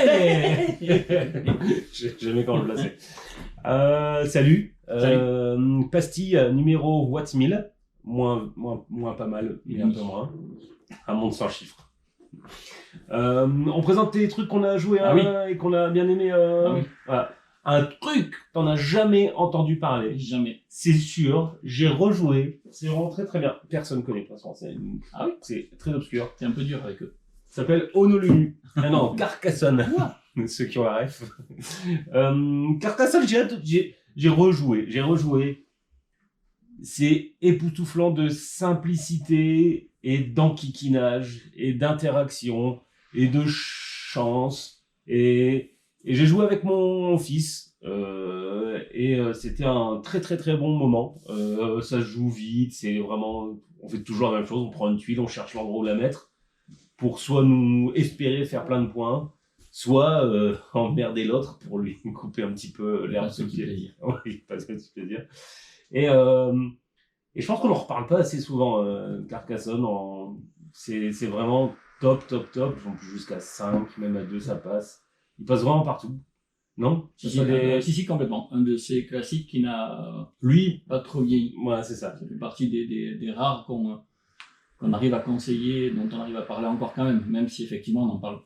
Ouais. J'aimais quand je le plaçais. Salut. Pastille numéro Watts 1000. Moins pas mal, mais un peu moins. Un monde sans chiffres. On présente les trucs qu'on a joué et qu'on a bien aimé. Voilà. Un truc t'en as jamais entendu parler. Jamais. C'est sûr, j'ai rejoué. C'est vraiment très très bien. Personne connaît de toute façon. C'est très obscur. C'est un peu dur avec eux. Ça s'appelle Honolulu. Ah non, Carcassonne. Ceux qui ont la ref. Carcassonne, j'ai rejoué. C'est époustouflant de simplicité et d'enquiquinage et d'interaction et de chance. Et j'ai joué avec mon fils. C'était un très très très bon moment. Ça se joue vite. C'est vraiment, on fait toujours la même chose. On prend une tuile, on cherche l'endroit où la mettre pour soit nous espérer faire plein de points, soit emmerder l'autre pour lui couper un petit peu l'herbe sous le pied. Oui, pas de plaisir. Et je pense qu'on en reparle pas assez souvent. Carcassonne, c'est vraiment top. J'en plus jusqu'à 5, même à 2 ça passe. Il passe vraiment partout. Non? Si, complètement. Un de ces classiques qui n'a pas trop vieilli. Ouais, c'est ça. Ça fait partie des rares qu'on arrive à conseiller, dont on arrive à parler encore quand même si effectivement on en parle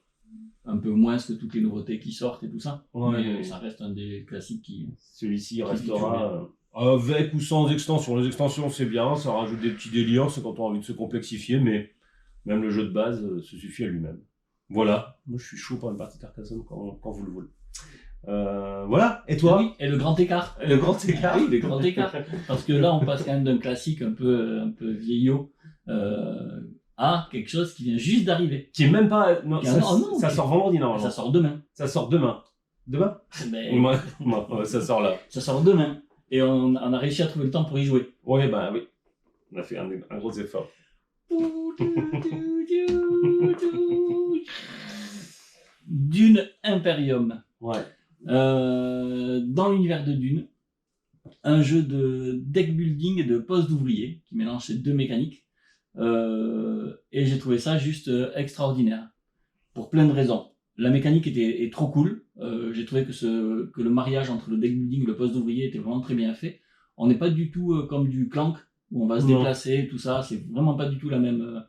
un peu moins que toutes les nouveautés qui sortent et tout ça. Mais ça reste un des classiques qui... Celui-ci restera avec ou sans extension. Les extensions, c'est bien, ça rajoute des petits délires, c'est quand on a envie de se complexifier, mais même le jeu de base se suffit à lui-même. Voilà, moi je suis chaud pour une partie Carcassonne quand vous le voulez. Voilà, et toi? Oui, et le grand écart. Le grand écart. Oui, le grand écart. Parce que là, on passe quand même d'un classique un peu vieillot à quelque chose qui vient juste d'arriver. Qui est même pas... Non, ça sort vendredi, normalement. Ça sort demain. Ça sort demain. Demain? Ça sort là. Ça sort demain. Et on a réussi à trouver le temps pour y jouer. Oui, bah oui. On a fait un gros effort. Dune Imperium. Ouais. Dans l'univers de Dune, un jeu de deck building et de poste d'ouvrier qui mélange ces deux mécaniques. Et j'ai trouvé ça juste extraordinaire. Pour plein de raisons. La mécanique est trop cool. J'ai trouvé que le mariage entre le deck building et le poste d'ouvrier était vraiment très bien fait. On n'est pas du tout comme du Clank où on va se déplacer, tout ça. C'est vraiment pas du tout la même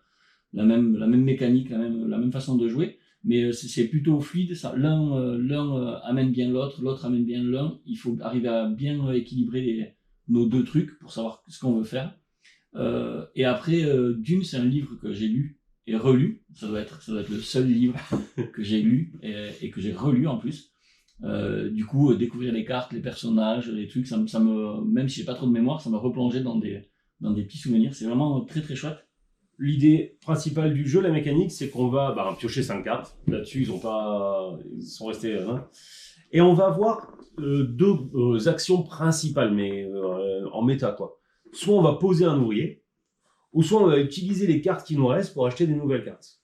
mécanique, la même façon de jouer. Mais c'est plutôt fluide. L'un amène bien l'autre amène bien l'un. Il faut arriver à bien équilibrer nos deux trucs pour savoir ce qu'on veut faire. Et après, Dune, c'est un livre que j'ai lu et relu. Ça doit être le seul livre que j'ai lu et que j'ai relu en plus. Du coup, découvrir les cartes, les personnages, les trucs, ça me, même si j'ai pas trop de mémoire, ça m'a replongé dans des petits souvenirs. C'est vraiment très très chouette. L'idée principale du jeu, la mécanique, c'est qu'on va piocher 5 cartes. Là-dessus, ils sont restés... Et on va avoir 2 actions principales, mais en méta, quoi. Soit on va poser un ouvrier, ou soit on va utiliser les cartes qui nous restent pour acheter des nouvelles cartes.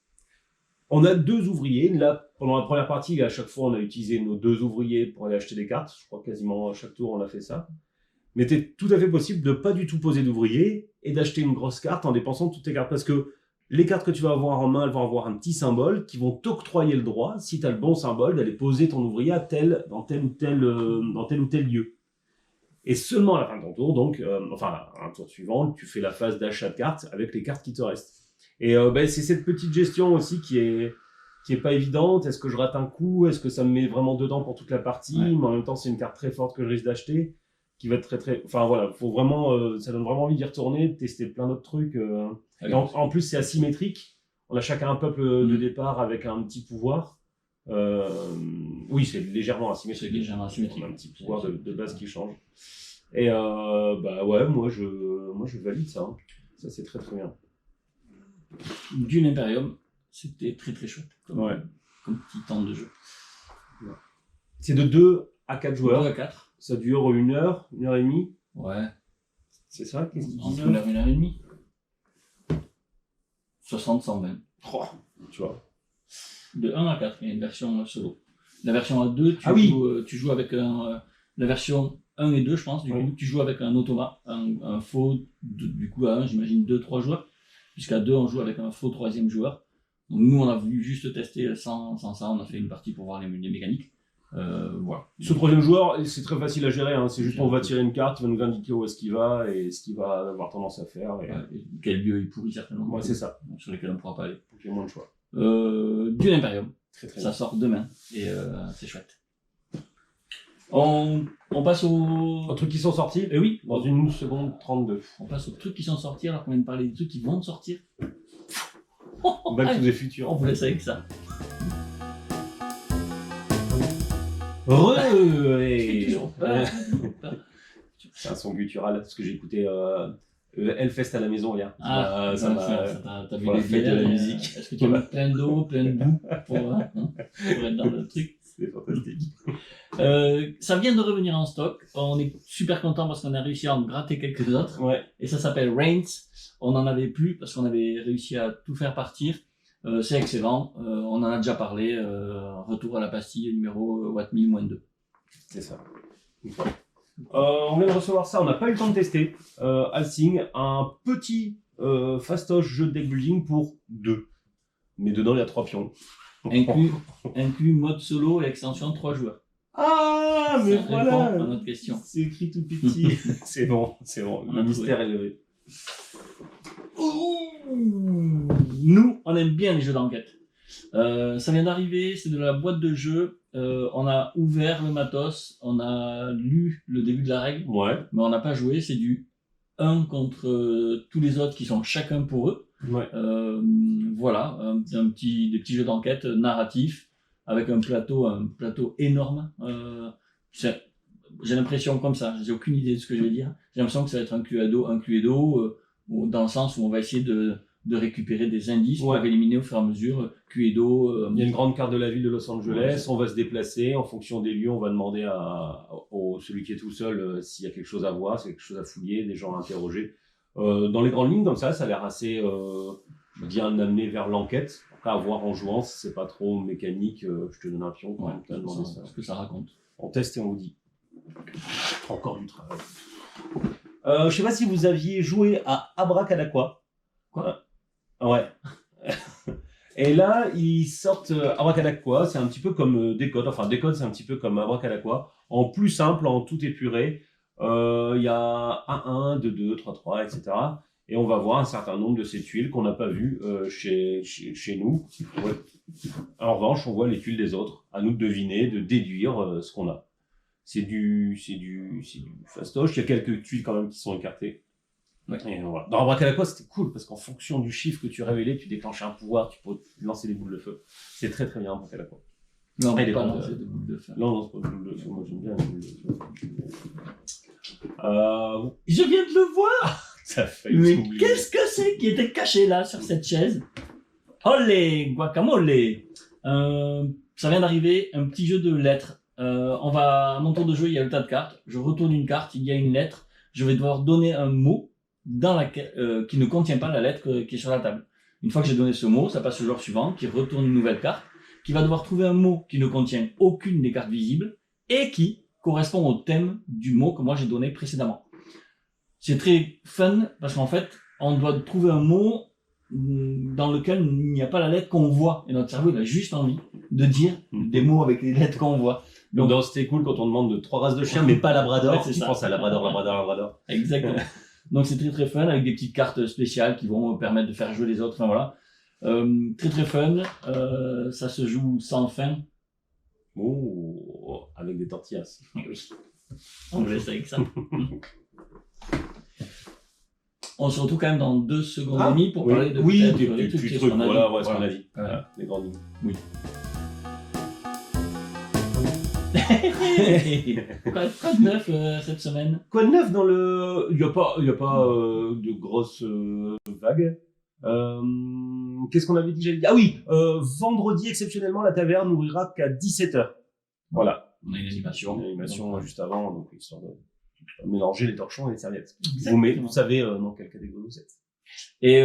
On a 2 ouvriers. Là, pendant la première partie, à chaque fois, on a utilisé nos 2 ouvriers pour aller acheter des cartes. Je crois quasiment à chaque tour, on a fait ça. Mais c'est tout à fait possible de pas du tout poser d'ouvrier et d'acheter une grosse carte en dépensant toutes tes cartes. Parce que les cartes que tu vas avoir en main, elles vont avoir un petit symbole qui vont t'octroyer le droit, si tu as le bon symbole, d'aller poser ton ouvrier dans tel ou tel lieu. Et seulement à la fin de ton tour, donc, un tour suivant, tu fais la phase d'achat de cartes avec les cartes qui te restent. Et c'est cette petite gestion aussi qui est pas évidente. Est-ce que je rate un coup? Est-ce que ça me met vraiment dedans pour toute la partie? Mais en même temps, c'est une carte très forte que je risque d'acheter, qui va être très très... Enfin voilà, faut vraiment, ça donne vraiment envie d'y retourner, de tester plein d'autres trucs. Et en plus, c'est asymétrique. On a chacun un peuple de départ avec un petit pouvoir. Oui, c'est légèrement asymétrique. On a un petit pouvoir de base qui change. Et moi je valide ça. Hein. Ça, c'est très très bien. Dune Imperium, c'était très très chouette comme petit temps de jeu. Ouais. C'est de 2 à 4 joueurs. 2 à 4. Ça dure 1 heure, 1 heure et demie. Ouais. C'est ça? Qu'est-ce qu'ils disent? Entre 1 heure et 1 heure et demie. 60, 120. Oh, tu vois. De 1 à 4, il y a une version solo. La version A2, tu joues avec la version 1 et 2, je pense. Du coup, tu joues avec un automa, un faux, du coup, à 1, j'imagine 2-3 joueurs. Puisqu'à 2, on joue avec un faux 3e joueur. Donc nous, on a voulu juste tester sans ça. On a fait une partie pour voir les mécaniques. Voilà. Ce troisième joueur, c'est très facile à gérer. Hein. C'est juste on va tirer une carte, il va nous indiquer où est-ce qu'il va et ce qu'il va avoir tendance à faire. Et... et quel lieu il pourrit certainement. Ouais, c'est ça. Sur lesquels on ne pourra pas aller. Donc il y a moins de choix. Dune Imperium. Très très Ça sort demain et c'est chouette. On passe aux trucs qui sont sortis. Et oui, Dans 1 seconde 32. on passe aux trucs qui sont sortis alors qu'on vient de parler des trucs qui vont sortir. Back to the Future. On vous laisse avec ça. Toujours pas. C'est un son guttural parce que j'ai écouté Hellfest à la maison hier. T'as vu pour la les fête de la bières, musique. Est-ce que tu vas mettre plein d'eau, plein de boue pour être dans le truc? C'est fantastique. Ça vient de revenir en stock. On est super content parce qu'on a réussi à en gratter quelques autres. Ouais. Et ça s'appelle Reigns. On n'en avait plus parce qu'on avait réussi à tout faire partir. C'est excellent. On en a déjà parlé. Retour à la pastille numéro Watt-1000-2. C'est ça. On vient de recevoir ça. On n'a pas eu le temps de tester. Alsing, un petit fastoche jeu de deck building pour 2. Mais dedans, il y a 3 pions. Inclus mode solo et extension 3 joueurs. Ah, mais Ça voilà. répond à notre question. C'est écrit tout petit. C'est bon, c'est bon. On Le a mystère est levé. Nous, on aime bien les jeux d'enquête. Ça vient d'arriver, c'est de la boîte de jeu. On a ouvert le matos, on a lu le début de la règle, Ouais. mais on n'a pas joué. C'est du 1 contre tous les autres qui sont chacun pour eux. Ouais. Voilà, des petits jeux d'enquête narratifs avec un plateau énorme. J'ai l'impression comme ça, j'ai aucune idée de ce que je vais dire. J'ai l'impression que ça va être un Cluedo, dans le sens où on va essayer de récupérer des indices pour éliminer au fur et à mesure Cluedo. Il y a une grande carte de la ville de Los Angeles, on va se déplacer, en fonction des lieux, on va demander à celui qui est tout seul s'il y a quelque chose à voir, s'il y a quelque chose à fouiller, des gens à interroger. Dans les grandes lignes, comme ça a l'air assez bien amené vers l'enquête. Après, à voir en jouant, si c'est pas trop mécanique, je te donne un pion quand même, t'as demandé ça. Ce que ça raconte. On teste et on vous dit. Encore du travail. Je sais pas si vous aviez joué à Abracadaqua. Quoi? Ouais. Et là, ils sortent Abracadaqua, c'est un petit peu comme Décode. Enfin, Décode, c'est un petit peu comme Abracadaqua. En plus simple, en tout épuré. Il y a 1-1, 2-2, 3-3, etc. Et on va voir un certain nombre de ces tuiles qu'on n'a pas vues chez nous. Ouais. En revanche, on voit les tuiles des autres. À nous de deviner, de déduire ce qu'on a. C'est du fastoche. Il y a quelques tuiles quand même qui sont écartées. Ouais. Et voilà. Dans Abracadaqua, c'était cool parce qu'en fonction du chiffre que tu révélais, tu déclenchais un pouvoir, tu peux lancer des boules de feu. C'est très très bien Abracadaqua. Non, il est pas pas lancer des boules de feu. Non, c'est pas des boules de feu. Moi, j'aime bien les boules de feu. Je viens de le voir. Ça fait Mais oublier. qu'est-ce que c'est qui était caché là sur cette chaise? Olé, guacamole. Ça vient d'arriver, un petit jeu de lettres. À mon tour de jeu, il y a le tas de cartes. Je retourne une carte, il y a une lettre. Je vais devoir donner un mot qui ne contient pas la lettre qui est sur la table. Une fois que j'ai donné ce mot, ça passe au joueur suivant qui retourne une nouvelle carte, qui va devoir trouver un mot qui ne contient aucune des cartes visibles et qui correspond au thème du mot que moi j'ai donné précédemment. C'est très fun parce qu'en fait, on doit trouver un mot dans lequel il n'y a pas la lettre qu'on voit. Et notre cerveau, il a juste envie de dire des mots avec les lettres qu'on voit. Donc dans C'était cool quand on demande de 3 races de chiens, mais pas Labrador. Ouais, c'est tu ça. penses à Labrador. Exactement. Donc c'est très très fun avec des petites cartes spéciales qui vont permettre de faire jouer les autres. Enfin voilà. Très très fun. Ça se joue sans fin. Oh, avec des tortillas. Oui. On laisse avec ça. On se retrouve quand même dans 2 secondes et demie pour parler de des les petits trucs trucs. qu'on a Voilà, dit. ouais, ce qu'on a dit. Ouais. Voilà, les grandes lignes. Oui. Quoi de neuf cette semaine? Quoi de neuf dans le... Il n'y a pas de grosses vagues. Qu'est-ce qu'on avait dit? Ah oui, vendredi, exceptionnellement, la taverne n'ouvrira qu'à 17h. Voilà. On a une animation. Une animation juste avant, donc histoire de mélanger les torchons et les serviettes. Exactement. Vous savez dans quelle catégorie vous êtes. Et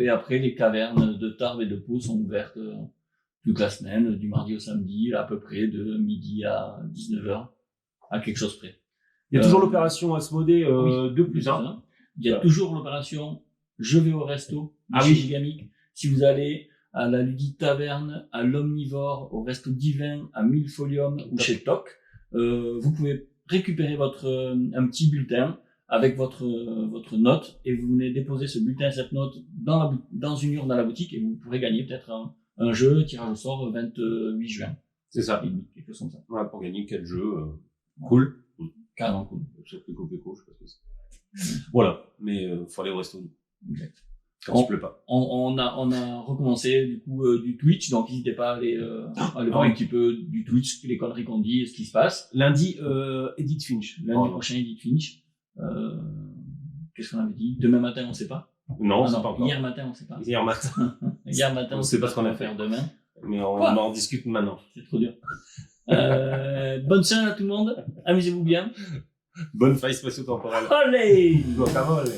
après, les cavernes de Tarbes et de Pau sont ouvertes toute la semaine, du mardi au samedi, à peu près de midi à 19h, à quelque chose près. Il y a toujours l'opération Asmodée oui, 2+1. Il y a toujours l'opération Je vais au resto de Ah chez oui. Gigamic. Si vous allez à la Ludie Taverne, à l'Omnivore, au Resto Divin, à Millefolium ou chez Toc. Vous pouvez récupérer un petit bulletin avec votre note et vous venez déposer ce bulletin, cette note dans une urne à la boutique et vous pourrez gagner peut-être un jeu, tirage au sort 28 juin. C'est ça. Quelque chose comme ça. Ouais, pour gagner 4 jeux. Cool. Carrément cool. Sauf Péco, je sais pas ce que c'est. Voilà. Mais faut aller au resto. Exact. Quand il pleut pas. On a recommencé du coup du Twitch, donc n'hésitez pas à aller voir un petit peu du Twitch, les conneries qu'on dit et ce qui se passe. Lundi, Edith Finch. Lundi prochain, Edith Finch. Qu'est-ce qu'on avait dit? Demain matin, on sait pas. Non, c'est pas encore. Hier matin, on sait pas. Hier matin. Hier matin, on sait pas ce qu'on a fait faire demain. Mais on en discute maintenant. C'est trop dur. Bonne soirée à tout le monde. Amusez-vous bien. Bonne faille spatio-temporelle. Allez! Guacamole.